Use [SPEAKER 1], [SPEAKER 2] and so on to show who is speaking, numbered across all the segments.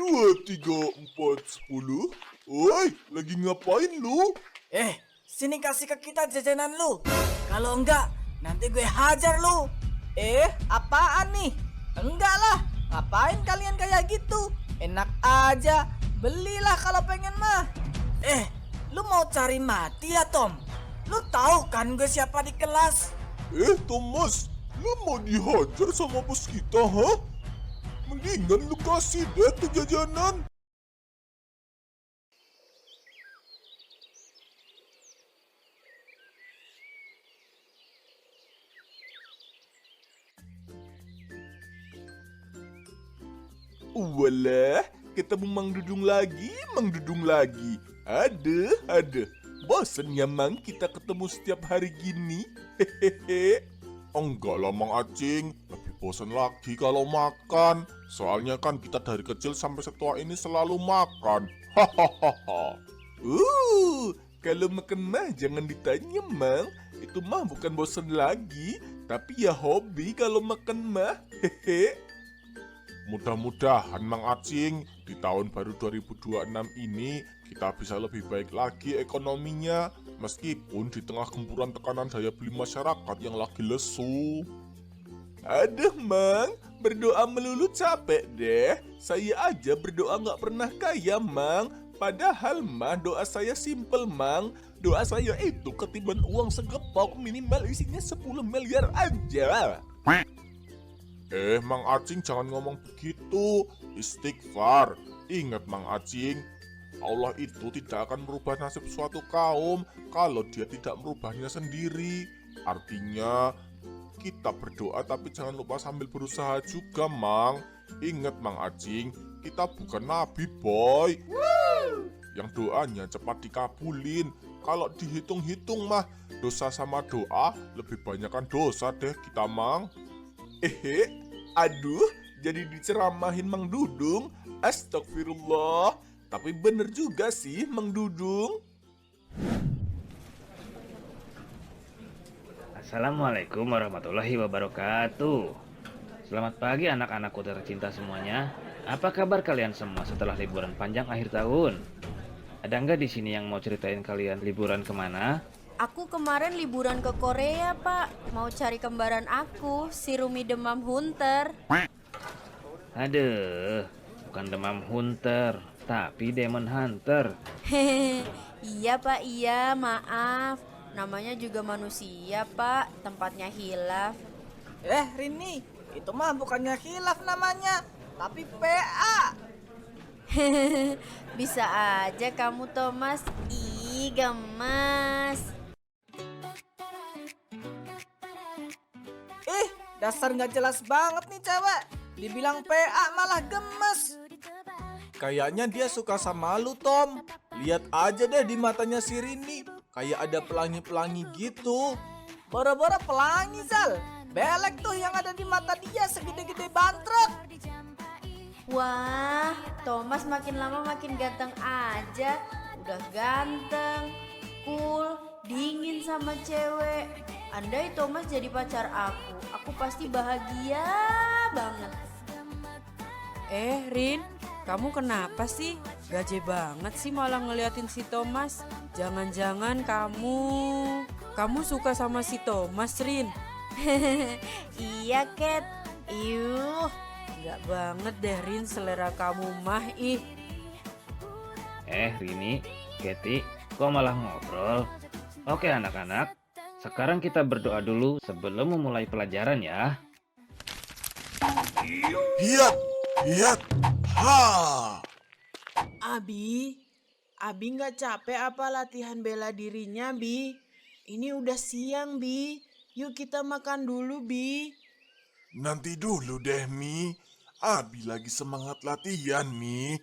[SPEAKER 1] 2, 3, 4, 10. Oi, lagi ngapain lu?
[SPEAKER 2] Sini kasih ke kita jajanan lu. Kalau enggak, nanti gue hajar lu. Apaan nih? Enggak lah, ngapain kalian kayak gitu? Enak aja, belilah kalau pengen mah. Lu mau cari mati ya Tom? Lu tahu kan gue siapa di kelas?
[SPEAKER 1] Thomas, lu mau dihajar sama bos kita, ha? Mendingan lu kasih deh tuh jajanan. Walah, ketemu Mang Dudung lagi, Mang Dudung lagi. Ada. Bosen ya Mang kita ketemu setiap hari gini. Hehehe. Enggak lah Mang Acing, lebih bosen lagi kalau makan. Soalnya kan kita dari kecil sampai setua ini selalu makan. Hahaha. Kalau makan mah jangan ditanya Mang. Itu mah bukan bosen lagi, tapi ya hobi kalau makan mah. Hehe. Mudah-mudahan Mang Acing di tahun baru 2026 ini kita bisa lebih baik lagi ekonominya meskipun di tengah gempuran tekanan daya beli masyarakat yang lagi lesu. Aduh Mang, berdoa melulu capek deh. Saya aja berdoa nggak pernah kaya Mang. Padahal mah doa saya simple Mang. Doa saya itu ketiban uang segepok minimal isinya 10 miliar aja. Mang Acing jangan ngomong begitu. Istighfar. Ingat Mang Acing, Allah itu tidak akan merubah nasib suatu kaum kalau dia tidak merubahnya sendiri. Artinya, kita berdoa tapi jangan lupa sambil berusaha juga Mang. Ingat Mang Acing, kita bukan nabi boy. Yang doanya cepat dikabulin. Kalau dihitung-hitung mah, dosa sama doa lebih banyakkan dosa deh kita Mang. Aduh, jadi diceramahin Mang Dudung. Astagfirullah. Tapi bener juga sih Mang Dudung.
[SPEAKER 3] Assalamualaikum warahmatullahi wabarakatuh. Selamat pagi anak-anakku tercinta semuanya. Apa kabar kalian semua setelah liburan panjang akhir tahun? Ada nggak di sini yang mau ceritain kalian liburan kemana?
[SPEAKER 4] Aku kemarin liburan ke Korea, Pak. Mau cari kembaran aku, si Rumi Demam Hunter.
[SPEAKER 3] Aduh, bukan demam hunter, tapi demon hunter.
[SPEAKER 4] Hehehe. Iya, Pak, iya, maaf. Namanya juga manusia, Pak. Tempatnya hilaf.
[SPEAKER 2] Rini, itu mah bukannya khilaf namanya, tapi PA.
[SPEAKER 4] Bisa aja kamu, Thomas. Ih, gemas.
[SPEAKER 2] Dasar nggak jelas banget nih cewek. Dibilang PA malah gemes. Kayaknya dia suka sama lu, Tom. Lihat aja deh di matanya si Rini. Kayak ada pelangi-pelangi gitu. Boro-boro pelangi, Zal. Belek tuh yang ada di mata dia segede-gede bantrek.
[SPEAKER 4] Wah, Thomas makin lama makin ganteng aja. Udah ganteng, cool, dingin sama cewek. Andai Thomas jadi pacar aku pasti bahagia banget.
[SPEAKER 5] Rin, kamu kenapa sih? Gaje banget sih malah ngeliatin si Thomas. Jangan-jangan kamu suka sama si Thomas, Rin?
[SPEAKER 4] Iya, Kat. Iuh.
[SPEAKER 5] Enggak banget deh, Rin, selera kamu mah ih.
[SPEAKER 3] Rini, Keti, kok malah ngobrol? Oke anak-anak, sekarang kita berdoa dulu sebelum memulai pelajaran ya.
[SPEAKER 1] Hiat, ha.
[SPEAKER 5] Abi nggak capek apa latihan bela dirinya, Bi? Ini udah siang, Bi. Yuk kita makan dulu, Bi.
[SPEAKER 1] Nanti dulu deh Mi. Abi lagi semangat latihan Mi.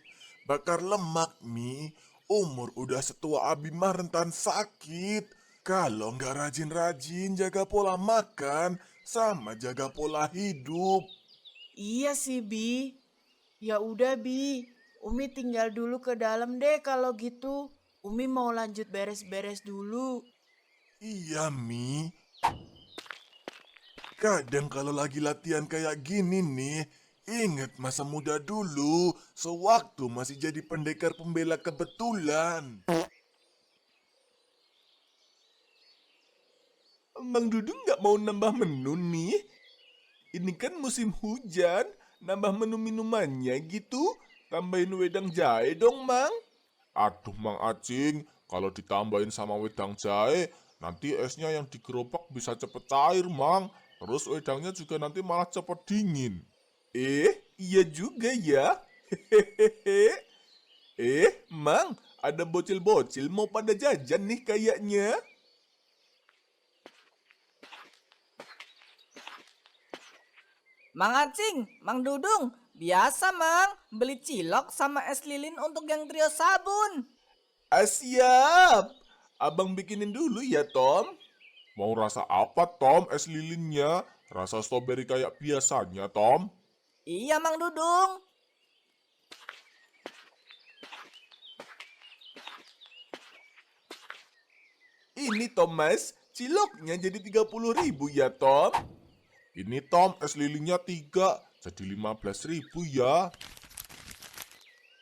[SPEAKER 1] Bakar lemak Mi. Umur udah setua Abi mah rentan sakit. Kalau nggak rajin-rajin jaga pola makan sama jaga pola hidup.
[SPEAKER 5] Iya sih, Bi. Ya udah, Bi. Umi tinggal dulu ke dalam deh kalau gitu. Umi mau lanjut beres-beres dulu.
[SPEAKER 1] Iya Mi. Kadang kalau lagi latihan kayak gini nih, Ingat masa muda dulu, sewaktu masih jadi pendekar pembela kebetulan. Mang Dudung nggak mau nambah menu nih? Ini kan musim hujan, nambah menu minumannya gitu. Tambahin wedang jahe dong, Mang. Aduh, Mang Acing, kalau ditambahin sama wedang jahe, nanti esnya yang digerobak bisa cepet cair, Mang. Terus wedangnya juga nanti malah cepet dingin. Iya juga ya. Hehehe. Mang, ada bocil-bocil mau pada jajan nih kayaknya.
[SPEAKER 2] Mang Acing, Mang Dudung, biasa Mang, beli cilok sama es lilin untuk yang trio sabun.
[SPEAKER 1] Siap. Abang bikinin dulu ya, Tom. Mau rasa apa, Tom, es lilinnya? Rasa stroberi kayak biasanya, Tom?
[SPEAKER 2] Iya Mang Dudung.
[SPEAKER 1] Ini, Thomas, ciloknya jadi 30.000 ya, Tom? Ini, Tom, es lilinnya 3, jadi 15.000 ya.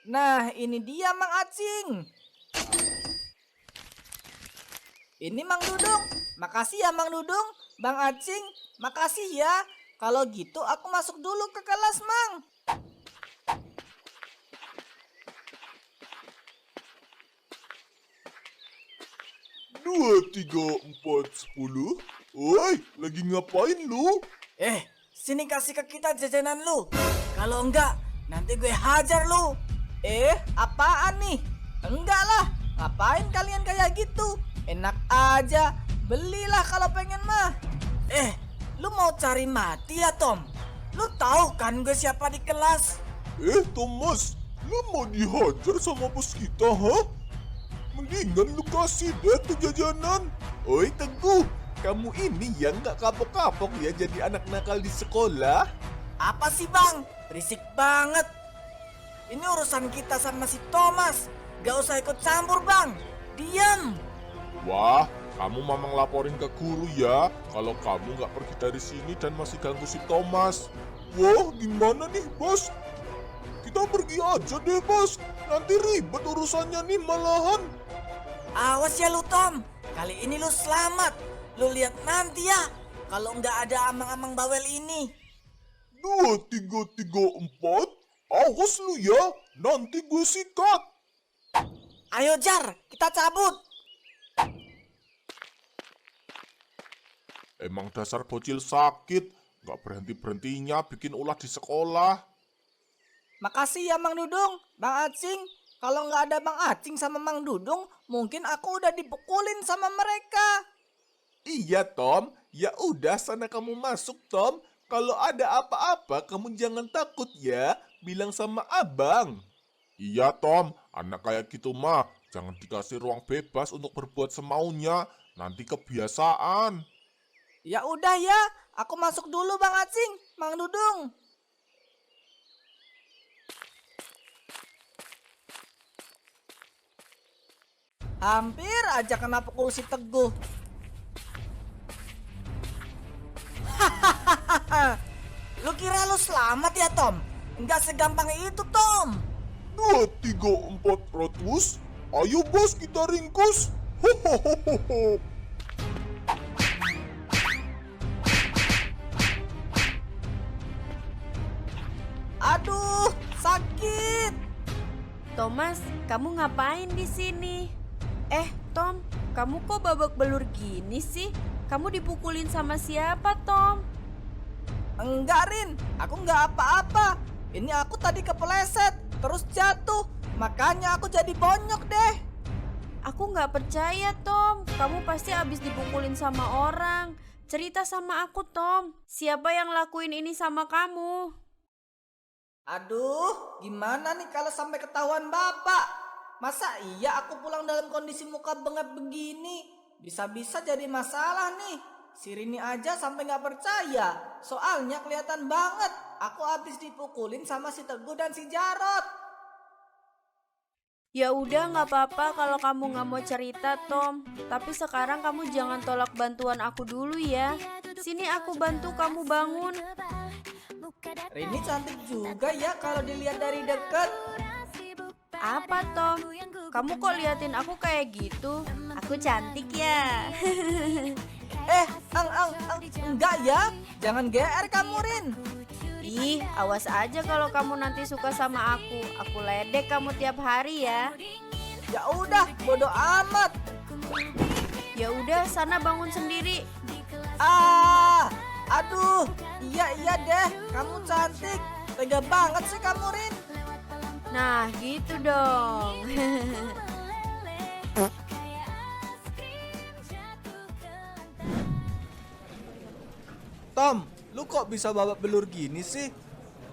[SPEAKER 2] Nah, ini dia Mang Acing. Ini Mang Dudung. Makasih ya Mang Dudung. Bang Acing, makasih ya. Kalau gitu aku masuk dulu ke kelas, Mang.
[SPEAKER 1] Dua, 3, 4, 10. Woi, lagi ngapain lu?
[SPEAKER 2] Sini kasih ke kita jajanan lu. Kalau enggak, nanti gue hajar lu. Apaan nih? Enggak lah. Ngapain kalian kayak gitu? Enak aja. Belilah kalau pengen mah. Lu mau cari mati ya, Tom? Lu tahu kan gue siapa di kelas?
[SPEAKER 1] Thomas, lu mau dihajar sama bos kita, ha? Mendingan lu kasih deh tuh jajanan. Oi, Teguh, kamu ini yang gak kapok-kapok ya jadi anak nakal di sekolah?
[SPEAKER 2] Apa sih bang? Berisik banget. Ini urusan kita sama si Thomas. Gak usah ikut campur bang. Diam.
[SPEAKER 1] Wah, kamu mamang laporin ke guru ya kalau kamu gak pergi dari sini dan masih ganggu si Thomas. Wah, gimana nih, bos? Kita pergi aja deh, bos. Nanti ribet urusannya nih malahan.
[SPEAKER 2] Awas ya lu Tom. Kali ini lu selamat. Lu lihat nanti ya. Kalau nggak ada amang-amang bawel ini.
[SPEAKER 1] 2, 3, 3, 4. Awas lu ya, nanti gue sikat.
[SPEAKER 2] Ayo Jar, kita cabut.
[SPEAKER 1] Emang dasar bocil sakit, gak berhenti-berhentinya bikin ulah di sekolah.
[SPEAKER 2] Makasih ya Mang Dudung, Bang Acing. Kalau nggak ada Bang Acing sama Mang Dudung, mungkin aku udah dipukulin sama mereka.
[SPEAKER 1] Iya, Tom. Ya udah, sana kamu masuk, Tom. Kalau ada apa-apa, kamu jangan takut ya. Bilang sama abang. Iya, Tom. Anak kayak gitu mah, jangan dikasih ruang bebas untuk berbuat semaunya. Nanti kebiasaan.
[SPEAKER 2] Ya udah ya, aku masuk dulu Bang Acing, Mang Dudung. Hampir aja kena pukul si Teguh. Lu kira lu selamat ya Tom? Enggak segampang itu Tom.
[SPEAKER 1] 2, 3, 400. Ayo bos, kita ringkus. Hohohoho.
[SPEAKER 2] Aduh, sakit.
[SPEAKER 4] Thomas, kamu ngapain di sini? Tom, kamu kok babak belur gini sih? Kamu dipukulin sama siapa, Tom?
[SPEAKER 2] Enggak Rin, aku enggak apa-apa. Ini aku tadi kepleset, terus jatuh. Makanya aku jadi bonyok deh.
[SPEAKER 4] Aku nggak percaya, Tom. Kamu pasti abis dipukulin sama orang. Cerita sama aku, Tom. Siapa yang lakuin ini sama kamu?
[SPEAKER 2] Aduh, gimana nih kalau sampai ketahuan bapak? Masa iya aku pulang dalam kondisi muka bengap begini? Bisa-bisa jadi masalah nih. Si Rini aja sampai nggak percaya. Soalnya kelihatan banget aku habis dipukulin sama si Teguh dan si Jarot.
[SPEAKER 4] Ya udah nggak apa-apa kalau kamu nggak mau cerita, Tom. Tapi sekarang kamu jangan tolak bantuan aku dulu ya. Sini aku bantu kamu bangun.
[SPEAKER 2] Rini cantik juga ya kalau dilihat dari dekat.
[SPEAKER 4] Apa Tom? Kamu kok liatin aku kayak gitu? Aku cantik ya.
[SPEAKER 2] Enggak ya. Jangan GR kamu, Rin.
[SPEAKER 4] Ih, awas aja kalau kamu nanti suka sama aku. Aku ledek kamu tiap hari ya.
[SPEAKER 2] Ya udah, bodo amat.
[SPEAKER 4] Ya udah, sana bangun sendiri.
[SPEAKER 2] Aduh, iya deh, kamu cantik. Tega banget sih kamu, Rin.
[SPEAKER 4] Nah, gitu dong.
[SPEAKER 1] Tom, lu kok bisa babak belur gini sih?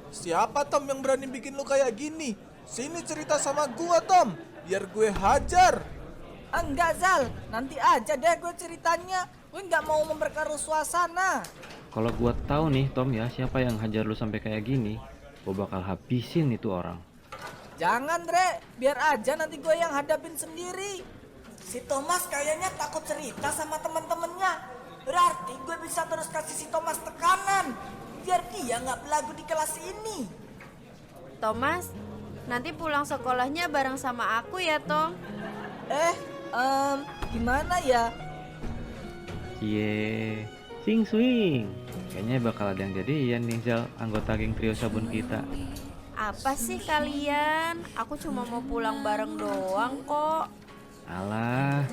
[SPEAKER 1] Siapa Tom yang berani bikin lu kayak gini? Sini cerita sama gua Tom, biar gue hajar.
[SPEAKER 2] Enggak, Zal. Nanti aja deh gue ceritanya. Gue nggak mau memperkeruh suasana.
[SPEAKER 3] Kalau gua tahu nih Tom ya, siapa yang hajar lu sampai kayak gini, gua bakal habisin itu orang.
[SPEAKER 2] Jangan, Dre. Biar aja nanti gue yang hadapin sendiri. Si Thomas kayaknya takut cerita sama teman-temannya. Berarti gue bisa terus kasih si Thomas tekanan. Biar dia nggak belagu di kelas ini.
[SPEAKER 4] Thomas, nanti pulang sekolahnya bareng sama aku ya, Tom.
[SPEAKER 2] Gimana ya?
[SPEAKER 3] Cie, sing swing. Kayaknya bakal ada yang jadian nih Zal, anggota geng trio sabun kita.
[SPEAKER 4] Apa sih kalian? Aku cuma mau pulang bareng doang kok.
[SPEAKER 3] Alah,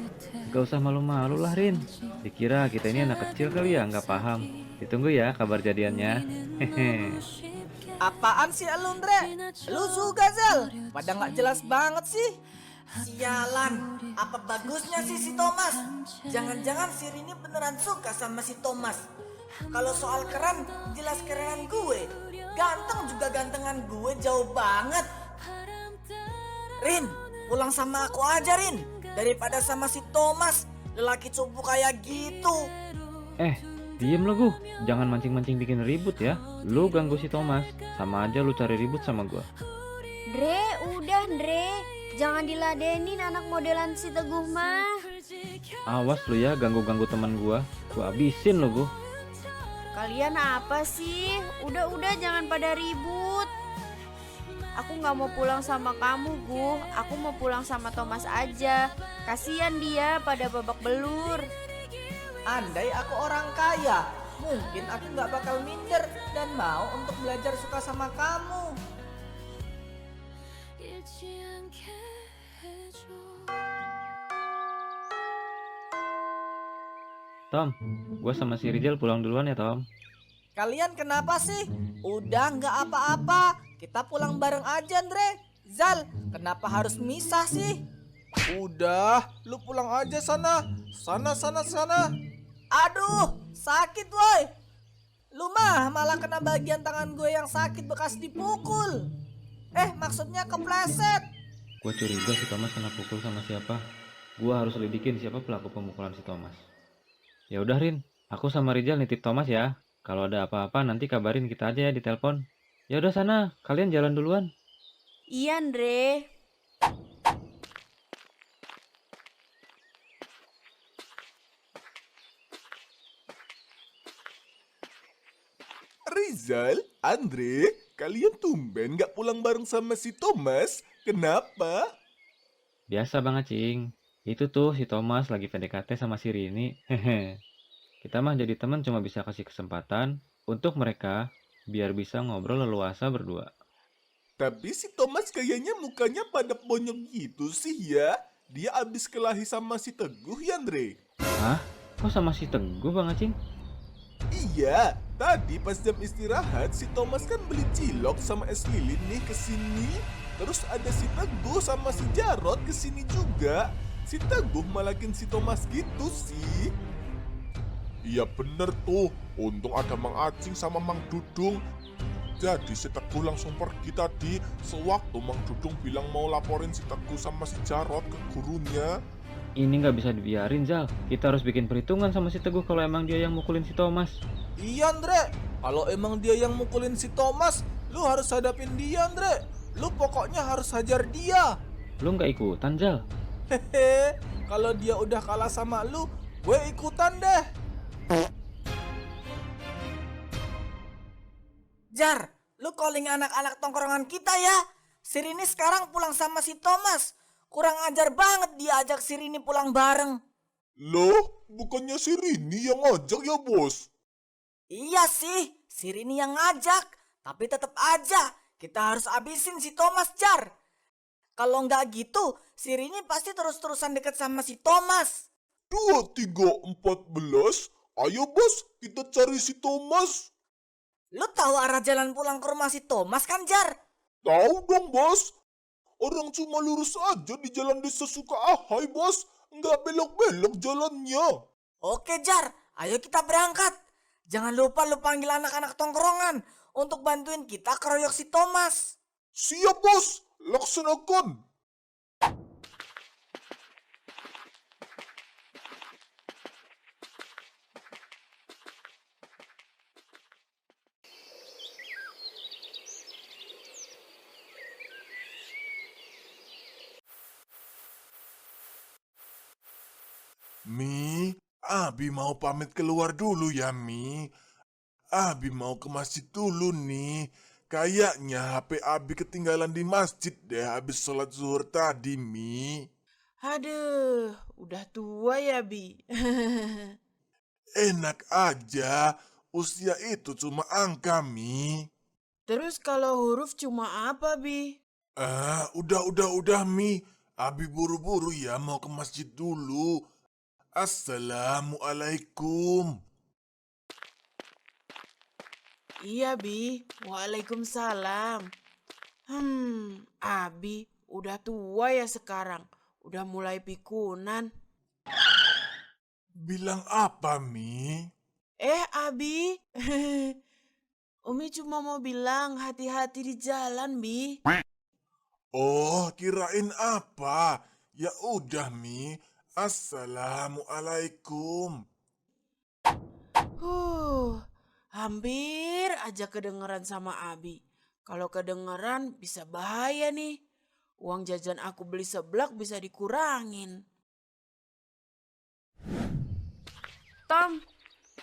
[SPEAKER 3] gak usah malu-malu lah Rin. Dikira kita ini anak kecil kali ya, nggak paham. Ditunggu ya kabar jadiannya. Hehe.
[SPEAKER 2] Apaan sih lu, Dre? Lu juga, Zal. Pada nggak jelas banget sih. Sialan, apa bagusnya sih si Thomas? Jangan-jangan si Rini beneran suka sama si Thomas. Kalau soal keren, jelas kerenan gue. Ganteng juga gantengan gue jauh banget. Rin, pulang sama aku aja, Rin. Daripada sama si Thomas, lelaki cupu kayak gitu.
[SPEAKER 3] Diem lo gue, jangan mancing-mancing bikin ribut ya. Lu ganggu si Thomas, sama aja lu cari ribut sama gua.
[SPEAKER 4] Dre, udah Dre. Jangan diladenin anak modelan si Teguh mah.
[SPEAKER 3] Awas lu ya ganggu-ganggu teman gua habisin lo gua.
[SPEAKER 4] Kalian apa sih? Udah jangan pada ribut. Aku nggak mau pulang sama kamu, Gu. Aku mau pulang sama Thomas aja. Kasian dia pada babak belur.
[SPEAKER 2] Andai aku orang kaya, mungkin aku nggak bakal minder dan mau untuk belajar suka sama kamu.
[SPEAKER 3] Tom, gua sama si Rizal pulang duluan ya Tom.
[SPEAKER 2] Kalian kenapa sih? Udah nggak apa-apa, kita pulang bareng aja, Andre. Zal, kenapa harus misah sih?
[SPEAKER 1] Udah, lu pulang aja sana. Sana.
[SPEAKER 2] Aduh, sakit woi. Lu mah malah kena bagian tangan gue yang sakit bekas dipukul. Maksudnya kepleset.
[SPEAKER 3] Gua curiga si Thomas kena pukul sama siapa. Gua harus lidikin siapa pelaku pemukulan si Thomas. Ya udah Rin, aku sama Rizal nitip Thomas ya. Kalau ada apa-apa nanti kabarin kita aja ya di telepon. Ya udah sana, kalian jalan duluan.
[SPEAKER 4] Iya, Andre.
[SPEAKER 1] Rizal, Andre, kalian tumben gak pulang bareng sama si Thomas? Kenapa?
[SPEAKER 3] Biasa Bang Acing. Itu tuh si Thomas lagi PDKT sama si Rini. Hehe. Kita mah jadi teman cuma bisa kasih kesempatan untuk mereka biar bisa ngobrol leluasa berdua.
[SPEAKER 1] Tapi si Thomas kayaknya mukanya pada bonyok gitu sih ya. Dia abis kelahi sama si Teguh ya, Andre?
[SPEAKER 3] Hah? Kok sama si Teguh Bang Acing?
[SPEAKER 1] Iya, tadi pas jam istirahat si Thomas kan beli cilok sama es lilin nih ke sini. Terus ada si Teguh sama si Jarot ke sini juga. Si Teguh malakin si Thomas gitu sih. Iya bener tuh, untung ada Mang Acing sama Mang Dudung. Jadi si Teguh langsung pergi tadi sewaktu Mang Dudung bilang mau laporin si Teguh sama si Jarot ke gurunya.
[SPEAKER 3] Ini nggak bisa dibiarin Zal. Kita harus bikin perhitungan sama si Teguh kalau emang dia yang mukulin si Thomas.
[SPEAKER 1] Iya Andre, kalau emang dia yang mukulin si Thomas, lu harus hadapin dia Andre. Lu pokoknya harus hajar dia.
[SPEAKER 3] Lu nggak ikutan Zal?
[SPEAKER 1] Hehe, kalau dia udah kalah sama lu, gue ikutan deh.
[SPEAKER 2] Jar, lu calling anak-anak tongkrongan kita ya. Si Rini sekarang pulang sama si Thomas. Kurang ajar banget dia ajak si Rini pulang bareng.
[SPEAKER 1] Loh, bukannya si Rini yang ngajak ya, Bos?
[SPEAKER 2] Iya sih, si Rini yang ngajak. Tapi tetap aja, kita harus abisin si Thomas, Jar. Kalau nggak gitu, si Rini pasti terus-terusan deket sama si Thomas.
[SPEAKER 1] 2, 3, 14. Ayo, Bos, kita cari si Thomas.
[SPEAKER 2] Lu tahu arah jalan pulang ke rumah si Thomas kan, Jar?
[SPEAKER 1] Tahu dong, Bos. Orang cuma lurus aja di jalan desa Sukaahai, Bos. Nggak belok-belok jalannya.
[SPEAKER 2] Oke, Jar, ayo kita berangkat. Jangan lupa lu panggil anak-anak tongkrongan untuk bantuin kita keroyok si Thomas.
[SPEAKER 1] Siap, Bos. Laksanakan. Mi, Abi mau pamit keluar dulu ya, Mi. Abi mau ke masjid dulu nih. Kayaknya HP Abi ketinggalan di masjid deh habis sholat zuhur tadi, Mi.
[SPEAKER 5] Aduh, udah tua ya, Bi.
[SPEAKER 1] Enak aja, usia itu cuma angka, Mi.
[SPEAKER 5] Terus kalau huruf cuma apa, Bi?
[SPEAKER 1] Udah, Mi. Abi buru-buru ya mau ke masjid dulu. Assalamualaikum.
[SPEAKER 5] Iya, Bi. Waalaikumsalam. Abi udah tua ya sekarang. Udah mulai pikunan.
[SPEAKER 1] Bilang apa, Mi?
[SPEAKER 5] Abi. Umi cuma mau bilang hati-hati di jalan, Bi.
[SPEAKER 1] Oh, kirain apa? Ya udah, Mi. Assalamualaikum.
[SPEAKER 5] Hampir aja kedengeran sama Abi. Kalau kedengeran bisa bahaya nih. Uang jajan aku beli seblak bisa dikurangin.
[SPEAKER 4] Tom,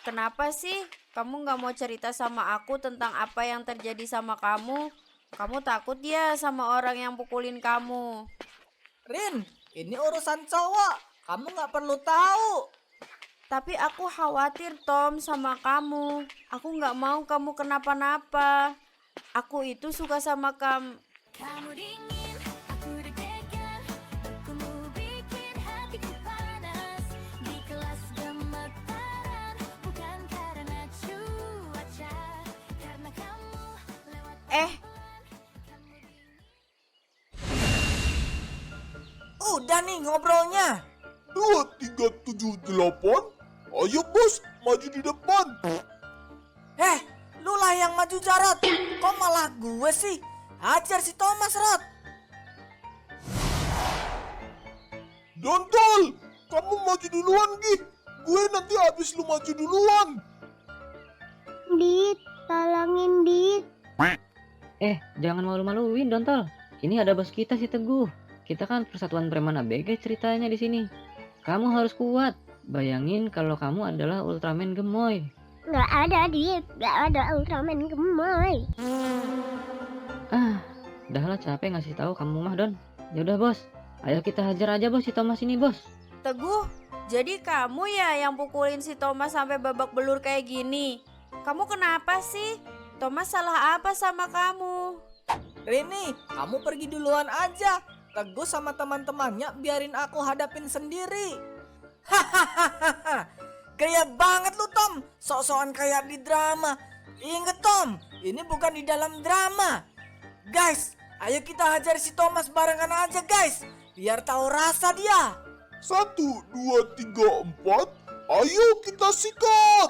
[SPEAKER 4] kenapa sih kamu nggak mau cerita sama aku tentang apa yang terjadi sama kamu? Kamu takut ya sama orang yang pukulin kamu?
[SPEAKER 2] Rin, ini urusan cowok. Kamu nggak perlu tahu.
[SPEAKER 4] Tapi aku khawatir Tom sama kamu. Aku nggak mau kamu kenapa-napa. Aku itu suka sama kamu.
[SPEAKER 6] Kamu dingin, aku deg-degan. Kamu bikin hatiku panas. Di kelas gemetaran, bukan karena cuaca. Karena kamu lewat
[SPEAKER 2] Udah nih ngobrolnya.
[SPEAKER 1] 2, 3, 7, 8. Ayo, Bos, maju di depan.
[SPEAKER 2] Lu lah yang maju, Jarot. Kok malah gue sih? Hajar si Thomas, Rot.
[SPEAKER 1] Dontol, kamu maju duluan, Gi. Gue nanti habis lu maju duluan.
[SPEAKER 6] Dit, tolongin Dit.
[SPEAKER 7] Jangan malu-maluin, Dontol. Ini ada bos kita si Teguh. Kita kan persatuan preman ABG ceritanya di sini. Kamu harus kuat. Bayangin kalau kamu adalah Ultraman gemoy.
[SPEAKER 6] Gak ada Dit, gak ada Ultraman gemoy.
[SPEAKER 7] Udah lah capek ngasih tahu kamu mah, Don. Yaudah, Bos. Ayo kita hajar aja, Bos, si Thomas ini, Bos.
[SPEAKER 4] Teguh, jadi kamu ya yang pukulin si Thomas sampai babak belur kayak gini? Kamu kenapa sih? Thomas salah apa sama kamu?
[SPEAKER 2] Rini, kamu pergi duluan aja. Teguh sama teman-temannya biarin aku hadapin sendiri. Hahaha, gaya banget lu Tom. Sok-sokan kayak di drama. Ingat Tom, ini bukan di dalam drama. Guys, ayo kita hajar si Thomas barengan aja guys. Biar tahu rasa dia.
[SPEAKER 1] 1, 2, 3, 4. Ayo kita sikat.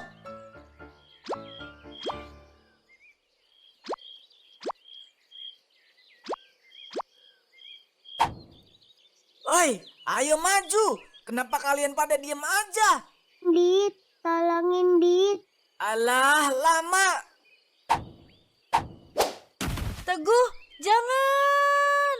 [SPEAKER 2] Oi, ayo maju. Kenapa kalian pada diem aja?
[SPEAKER 6] Dit, tolongin Dit.
[SPEAKER 2] Alah, lama.
[SPEAKER 4] Teguh, jangan!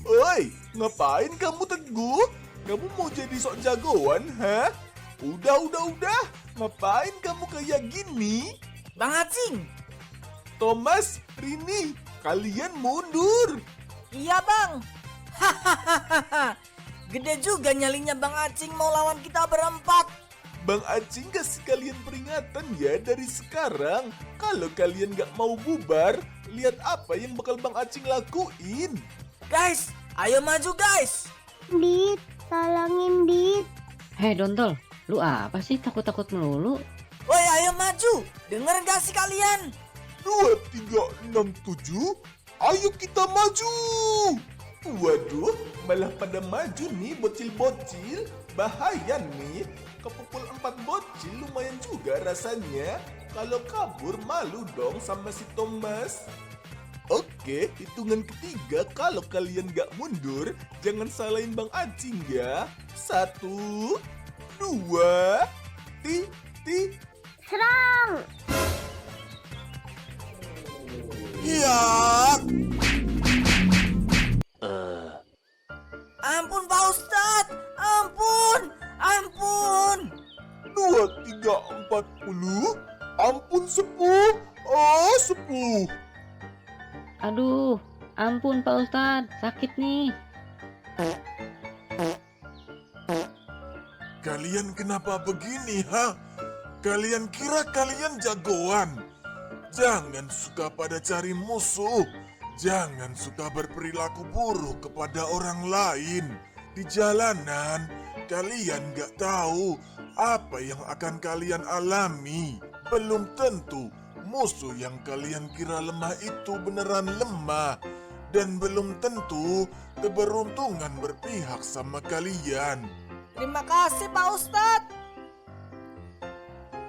[SPEAKER 1] Oi, ngapain kamu Teguh? Kamu mau jadi sok jagoan, ha? Udah. Ngapain kamu kayak gini?
[SPEAKER 2] Bang Acing.
[SPEAKER 1] Thomas, Rini, kalian mundur.
[SPEAKER 2] Iya bang. Hahaha. Gede juga nyalinya Bang Acing mau lawan kita berempat.
[SPEAKER 1] Bang Acing kasih kalian peringatan ya dari sekarang. Kalau kalian gak mau bubar, lihat apa yang bakal Bang Acing lakuin.
[SPEAKER 2] Guys, ayo maju guys.
[SPEAKER 6] Dit, tolongin Dit.
[SPEAKER 7] Hei Dontol, lu apa sih takut-takut melulu?
[SPEAKER 2] Woi ayo maju. Denger gak sih kalian?
[SPEAKER 1] 2, 3, 6, 7. Ayo kita maju. Waduh, malah pada maju nih bocil-bocil. Bahaya nih. Kepukul 4 bocil lumayan juga rasanya. Kalau kabur malu dong sama si Thomas. Oke, hitungan ketiga kalau kalian gak mundur, jangan salahin Bang Acing ya. 1, 2,
[SPEAKER 6] Serang.
[SPEAKER 1] Ya.
[SPEAKER 2] Ampun Pak Ustadz. Ampun.
[SPEAKER 1] 2, 3, 40. Ampun sepuh. Oh sepuh.
[SPEAKER 7] Aduh, ampun Pak Ustadz, sakit nih.
[SPEAKER 1] Kalian kenapa begini, ha? Kalian kira kalian jagoan? Jangan suka pada cari musuh. Jangan suka berperilaku buruk kepada orang lain. Di jalanan, kalian gak tahu apa yang akan kalian alami. Belum tentu musuh yang kalian kira lemah itu beneran lemah. Dan belum tentu keberuntungan berpihak sama kalian.
[SPEAKER 2] Terima kasih Pak Ustadz.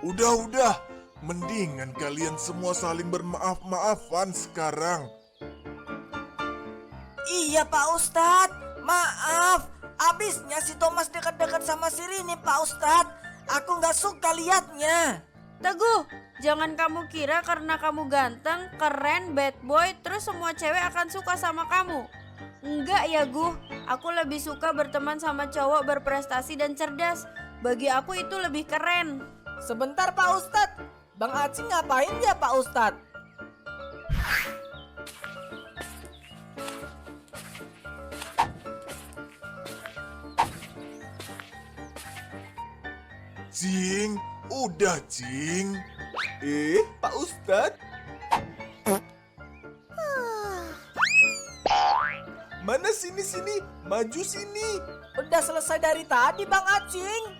[SPEAKER 1] Udah, mendingan kalian semua saling bermaaf-maafan sekarang.
[SPEAKER 2] Iya Pak Ustadz. Maaf. Abisnya si Thomas dekat-dekat sama si Rini Pak Ustadz. Aku gak suka liatnya.
[SPEAKER 4] Teguh, jangan kamu kira karena kamu ganteng, keren, bad boy, terus semua cewek akan suka sama kamu. Enggak ya Guh, aku lebih suka berteman sama cowok berprestasi dan cerdas. Bagi aku itu lebih keren.
[SPEAKER 2] Sebentar Pak Ustadz. Bang Acing ngapain ya Pak Ustadz?
[SPEAKER 1] Cing, udah Cing. Pak Ustadz. Mana sini, maju sini.
[SPEAKER 2] Udah selesai dari tadi Bang Acing.